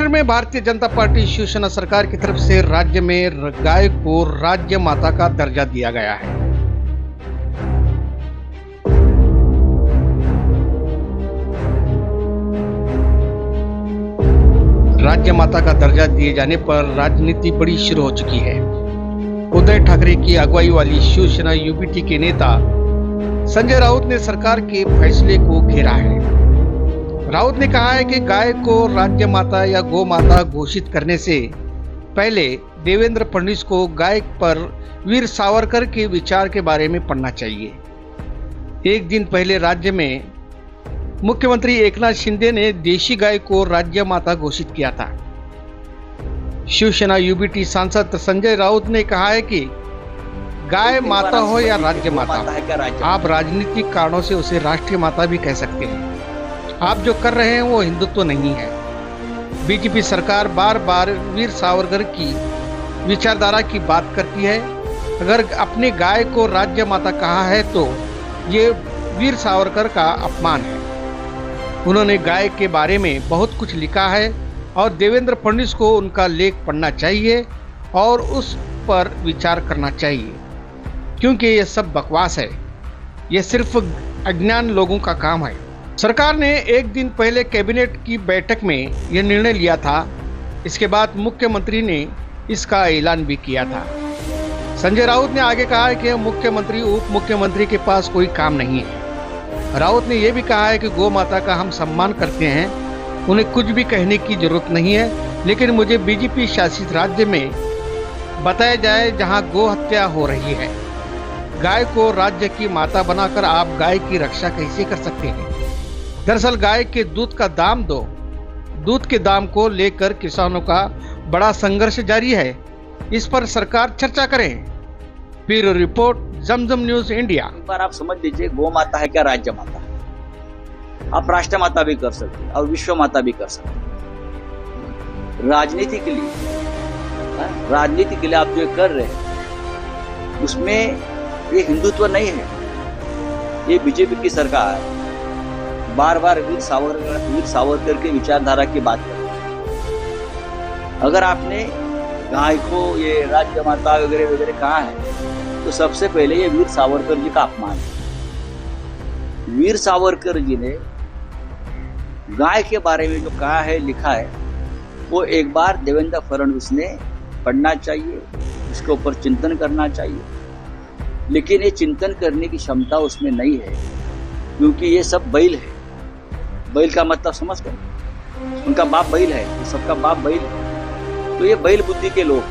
में भारतीय जनता पार्टी शिवसेना सरकार की तरफ से राज्य में गाय को राज्य माता का दर्जा दिया गया है। राज्य माता का दर्जा दिए जाने पर राजनीति बड़ी शुरू हो चुकी है। उद्धव ठाकरे की अगुवाई वाली शिवसेना यूबीटी के नेता संजय राउत ने सरकार के फैसले को घेरा है। राउत ने कहा है कि गाय को राज्य माता या गौ माता घोषित करने से पहले देवेंद्र फडणवीस को गाय पर वीर सावरकर के विचार के बारे में पढ़ना चाहिए। एक दिन पहले राज्य में मुख्यमंत्री एकनाथ शिंदे ने देशी गाय को राज्य माता घोषित किया था। शिवसेना यूबीटी सांसद संजय राउत ने कहा है कि गाय माता हो या राज्य माता, आप राजनीतिक कारणों से उसे राष्ट्रीय माता भी कह सकते हैं। आप जो कर रहे हैं वो हिंदुत्व नहीं है। बीजेपी सरकार बार बार वीर सावरकर की विचारधारा की बात करती है। अगर अपने गाय को राज्य माता कहा है तो ये वीर सावरकर का अपमान है। उन्होंने गाय के बारे में बहुत कुछ लिखा है और देवेंद्र फडणवीस को उनका लेख पढ़ना चाहिए और उस पर विचार करना चाहिए, क्योंकि ये सब बकवास है। ये सिर्फ अज्ञान लोगों का काम है। सरकार ने एक दिन पहले कैबिनेट की बैठक में यह निर्णय लिया था। इसके बाद मुख्यमंत्री ने इसका ऐलान भी किया था। संजय राउत ने आगे कहा है कि मुख्यमंत्री उप मुख्यमंत्री के पास कोई काम नहीं है। राउत ने यह भी कहा है कि गौ माता का हम सम्मान करते हैं, उन्हें कुछ भी कहने की जरूरत नहीं है, लेकिन मुझे बीजेपी शासित राज्य में बताया जाए जहां गौ हत्या हो रही है। गाय को राज्य की माता बनाकर आप गाय की रक्षा कैसे कर सकते हैं? दरअसल गाय के दूध का दाम दो, दूध के दाम को लेकर किसानों का बड़ा संघर्ष जारी है। इस पर सरकार चर्चा करें। ब्यूरो रिपोर्ट, जमजम न्यूज इंडिया। एक बार आप समझ लीजिए, गौ माता है क्या राज्य माता है? आप राष्ट्र माता भी कर सकते हैं और विश्व माता भी कर सकते हैं। राजनीति के लिए आप जो कर रहे हैं उसमें ये हिंदुत्व नहीं है। ये बीजेपी की सरकार बार बार वीर सावरकर के विचारधारा की बात कर रही है। अगर आपने गाय को ये राज्य माता वगैरह वगैरह कहा है तो सबसे पहले ये वीर सावरकर जी का अपमान है। वीर सावरकर जी ने गाय के बारे में जो कहा है, लिखा है, वो एक बार देवेंद्र फडणवीस ने पढ़ना चाहिए, उसके ऊपर चिंतन करना चाहिए। लेकिन ये चिंतन करने की क्षमता उसमें नहीं है, क्योंकि ये सब बैल है। बैल का मतलब समझ कर, उनका बाप बैल है, सबका बाप बैल है। तो ये बैल बुद्धि के लोग